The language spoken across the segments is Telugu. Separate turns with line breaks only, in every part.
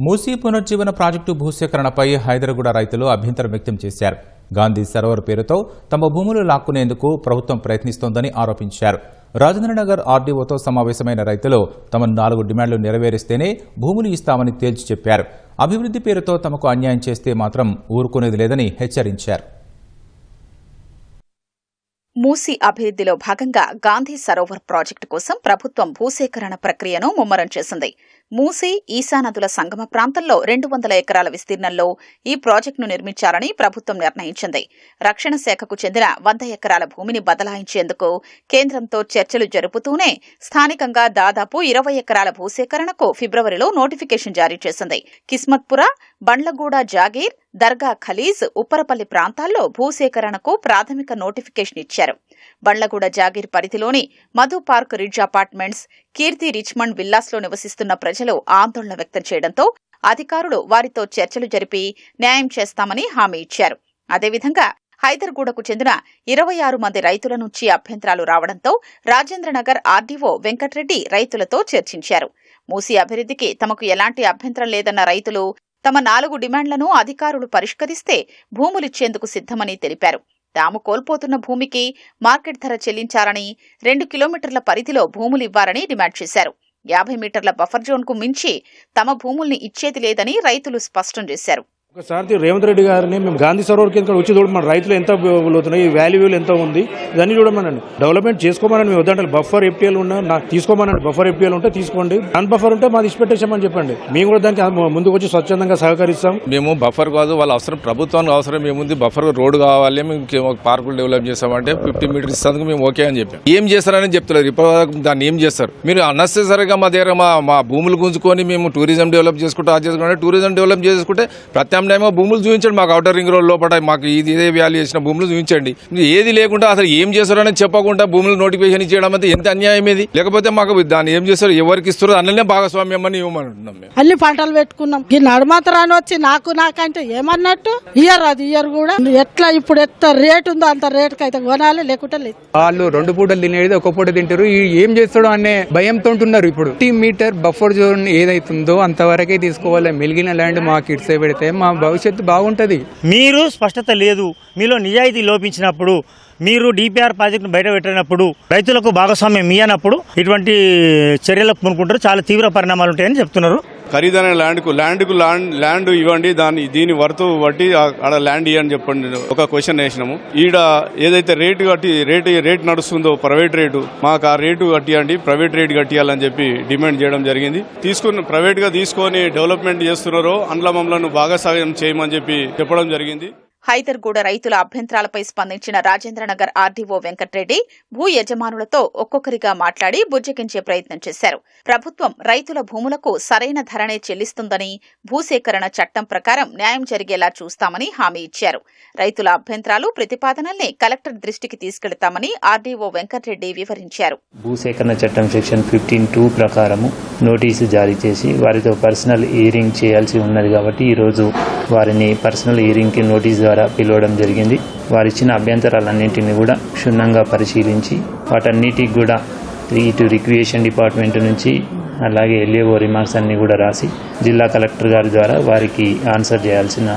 మూసీ పునర్జీవన ప్రాజెక్టు భూసేకరణపై హైదరగూడ రైతులు అభ్యంతరం వ్యక్తం చేశారు. గాంధీ సరోవర్ పేరుతో తమ భూములు లాక్కునేందుకు ప్రభుత్వం ప్రయత్నిస్తోందని ఆరోపించారు. రాజేంద్రనగర్ ఆర్డీఓతో సమావేశమైన రైతులు తమ 4 డిమాండ్లు నెరవేరిస్తేనే భూములు ఇస్తామని తేల్చి చెప్పారు. అభివృద్ధి పేరుతో తమకు అన్యాయం చేస్తే మాత్రం ఊరుకునేది లేదని హెచ్చరించారు.
మూసీ అభివృద్ధిలో భాగంగా గాంధీ సరోవర్ ప్రాజెక్టు కోసం ప్రభుత్వం భూసేకరణ ప్రక్రియను ముమ్మరం చేసింది. మూసీ, ఈశా నదుల సంగమ ప్రాంతంలో 200 ఎకరాల విస్తీర్ణంలో ఈ ప్రాజెక్టును నిర్మించాలని ప్రభుత్వం నిర్ణయించింది. రక్షణ శాఖకు చెందిన 100 ఎకరాల భూమిని బదలాయించేందుకు కేంద్రంతో చర్చలు జరుపుతూనే స్థానికంగా దాదాపు 20 ఎకరాల భూసేకరణకు ఫిబ్రవరిలో నోటిఫికేషన్ జారీ చేసింది. కిస్మత్పుర, బండ్లగూడ జాగీర్, దర్గా ఖలీజ్, ఉప్పరపల్లి ప్రాంతాల్లో భూసేకరణకు ప్రాథమిక నోటిఫికేషన్ ఇచ్చారు. బండ్లగూడ జాగీర్ పరిధిలోని మధు పార్క్ రిడ్జ్ అపార్ట్మెంట్స్, కీర్తి రిచ్మండ్ విల్లాస్లో నివసిస్తున్న ప్రజలు ఆందోళన వ్యక్తం చేయడంతో అధికారులు వారితో చర్చలు జరిపి న్యాయం చేస్తామని హామీ ఇచ్చారు. అదేవిధంగా హైదర్గూడకు చెందిన 26 మంది రైతుల నుంచి అభ్యంతరాలు రావడంతో రాజేంద్రనగర్ ఆర్డీఓ వెంకట్రెడ్డి రైతులతో చర్చించారు. మూసీ అభివృద్ధికి తమకు ఎలాంటి అభ్యంతరం లేదన్న రైతులు తమ 4 డిమాండ్లను అధికారులు పరిష్కరిస్తే భూములిచ్చేందుకు సిద్ధమని తెలిపారు. తాము కోల్పోతున్న భూమికి మార్కెట్ ధర చెల్లించాలని, 2 కిలోమీటర్ల పరిధిలో భూములివ్వాలని డిమాండ్ చేశారు. 50 మీటర్ల బఫర్ జోన్కు మించి తమ భూముల్ని ఇచ్చేది లేదని రైతులు స్పష్టం చేశారు.
ఒకసారి రేవంత్ రెడ్డి గారిని మేము గాంధీ సరోవర్ కింద వచ్చి చూడమని, రైతులు ఎంత అవుతున్నాయి, ఈ వాల్యూలు ఎంత ఉంది, ఇవన్నీ చూడమనండి. డెవలప్మెంట్ చేసుకోమని మేము వద్దంటే బఫర్ ఎఫ్టీఎల్ ఉన్నా నాకు తీసుకోమనండి. బఫర్ ఎఫ్టీఎల్ ఉంటే తీసుకోండి, నాన్ బఫర్ ఉంటే మాది ఇచ్చిపెట్టేసామని చెప్పండి. మేము కూడా దానికి ముందుకు వచ్చి స్వచ్ఛందంగా సహకరిస్తాం.
మేము బఫర్ కాదు, వాళ్ళ అవసరం, ప్రభుత్వానికి అవసరం ఏముంది, బఫర్ రోడ్డు కావాలి, మేము పార్కులు డెవలప్ చేస్తామంటే 50 మీటర్స్ ఇస్తానికి మేము ఓకే అని చెప్పాం. ఏం చేస్తారని చెప్తలేరు. ఇప్పుడు దాన్ని ఏం చేస్తారు? మీరు అన్నెసెసరీగా మా దగ్గర మా భూములు గుంజుకొని మేము టూరిజం డెవలప్ చేసుకుంటే అది చేసుకుంటే, టూరిజం డెవలప్ చేసుకుంటే ప్రత్యామ్నాయంగా భూములు చూపించండి. మాకు అవుటర్ రింగ్ రోడ్ లోపల మాకు ఇదే వాల్యూ చేసిన భూములు చూపించండి. ఏది లేకుండా అసలు ఏం చేస్తారని చెప్పకుండా భూములు నోటిఫికేషన్ ఇచ్చేయడం అయితే ఎంత అన్యాయం ఇది. లేకపోతే మాకు దాన్ని ఏం చేస్తారు, ఎవరికి ఇస్తారో అన్ననే భాగస్వామ్యం అని ఇవ్వమంటున్నాం. మేము
అన్ని పంటలు పెట్టుకున్నాం. ఈ నడుమాత్రాన్ని వచ్చి నాకంటే ఏమన్నట్టు అది ఇయర్ కూడా ఎట్లా ఇప్పుడు ఎంత రేటు ఉందో అంత రేటుకి అయితే కొనాలి, లేకుంటే లేదు.
వాళ్ళు 2 పూటలు తినేది ఒక పూట తింటారు. ఏం చేస్తాడో అనే భయంతో ఉంటున్నారు. ఇప్పుడు 50 మీటర్ బఫర్ జోన్ ఏదైతుందో అంతవరకే తీసుకోవాలి. మిగిలిన ల్యాండ్ మాకు ఇట్సే పెడితే మా భవిష్యత్తు బాగుంటది.
మీరు స్పష్టత లేదు, మీలో నిజాయితీ లోపించినప్పుడు, మీరు డిపిఆర్ ప్రాజెక్టును బయట పెట్టినప్పుడు, రైతులకు భాగస్వామ్యం ఇయ్యనప్పుడు ఇటువంటి చర్యలకు పూనుకుంటారు. చాలా తీవ్ర పరిణామాలు ఉంటాయని చెప్తున్నారు.
ఖరీదైన ల్యాండ్ ఇవ్వండి, దీని వర్త్ బట్టి ఆడ ల్యాండ్ ఇవ్వని చెప్పండి. ఒక క్వశ్చన్ వేసినాము. ఈడ ఏదైతే రేట్ నడుస్తుందో ప్రైవేట్ రేటు, మాకు ఆ రేటు కట్టియండి, ప్రైవేట్ రేట్ కట్టియాలని చెప్పి డిమాండ్ చేయడం జరిగింది. ప్రైవేట్ గా తీసుకొని డెవలప్మెంట్ చేస్తున్నారో అందులో మమ్మల్ని భాగస్వామ్యం చేయమని చెప్పి చెప్పడం జరిగింది.
హైదర్గూడ రైతుల అభ్యంతరాలపై స్పందించిన రాజేంద్రనగర్ ఆర్డీఓ వెంకట్రెడ్డి భూ యజమానులతో ఒక్కొక్కరిగా మాట్లాడి బుజ్జగించే ప్రయత్నం చేశారు. ప్రభుత్వం రైతుల భూములకు సరైన ధరనే చెల్లిస్తుందని, భూసేకరణ చట్టం ప్రకారం న్యాయం జరిగేలా చూస్తామని హామీ ఇచ్చారు. రైతుల అభ్యంతరాలు, ప్రతిపాదనల్ని కలెక్టర్ దృష్టికి తీసుకెళ్తామని ఆర్డీఓ వెంకట్రెడ్డి వివరించారు.
భూసేకరణ చట్టం సెక్షన్ 15(2) ప్రకారము నోటీసు జారీ చేసి వారితో పర్సనల్ హియరింగ్ చేయాల్సి ఉన్నది కాబట్టి ఈరోజు వారిని పర్సనల్ హియరింగ్కి నోటీసు ద్వారా పిలవడం జరిగింది. వారిచ్చిన అభ్యంతరాలన్నింటినీ కూడా క్షుణ్ణంగా పరిశీలించి వాటన్నిటికి కూడా ఇటు రిక్రియేషన్ డిపార్ట్మెంట్ నుంచి అలాగే ఎల్ఏఓ రిమార్క్స్ అన్ని కూడా రాసి జిల్లా కలెక్టర్ గారి ద్వారా వారికి ఆన్సర్ చేయాల్సిన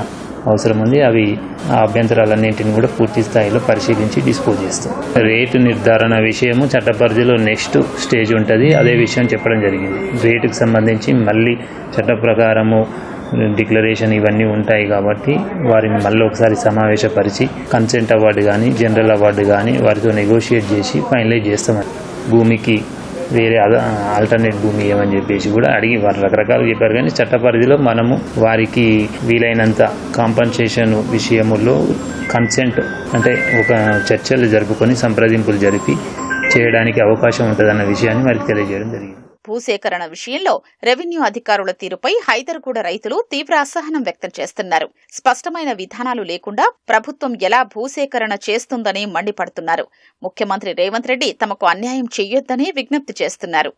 అవసరం ఉంది. అవి ఆ అభ్యంతరాలన్నింటినీ కూడా పూర్తి స్థాయిలో పరిశీలించి డిస్పోజ్ చేస్తాం. రేటు నిర్ధారణ విషయము చట్ట పరిధిలో నెక్స్ట్ స్టేజ్ ఉంటుంది. అదే విషయం చెప్పడం జరిగింది. రేటుకు సంబంధించి మళ్ళీ చట్ట ప్రకారము డిక్లరేషన్ ఇవన్నీ ఉంటాయి కాబట్టి వారిని మళ్ళీ ఒకసారి సమావేశపరిచి కన్సెంట్ అవార్డు కానీ జనరల్ అవార్డు కానీ వారితో నెగోషియేట్ చేసి ఫైనలైజ్ చేస్తామని. భూమికి వేరే ఆల్టర్నేట్ భూమి ఏమని చెప్పేసి కూడా అడిగి వారు రకరకాలు చెప్పారు. కానీ చట్ట పరిధిలో మనము వారికి వీలైనంత కాంపన్సేషన్ విషయములో కన్సెంట్ అంటే ఒక చర్చలు జరుపుకొని సంప్రదింపులు జరిపి చేయడానికి అవకాశం ఉంటుందన్న విషయాన్ని వారికి తెలియజేయడం జరిగింది.
భూసేకరణ విషయంలో రెవెన్యూ అధికారుల తీరుపై హైదర్గూడ రైతులు తీవ్ర అసహనం వ్యక్తం చేస్తున్నారు. స్పష్టమైన విధానాలు లేకుండా ప్రభుత్వం ఎలా భూసేకరణ చేస్తుందని మండిపడుతున్నారు. ముఖ్యమంత్రి రేవంత్ రెడ్డి తమకు అన్యాయం చెయ్యొద్దని విజ్ఞప్తి చేస్తున్నారు.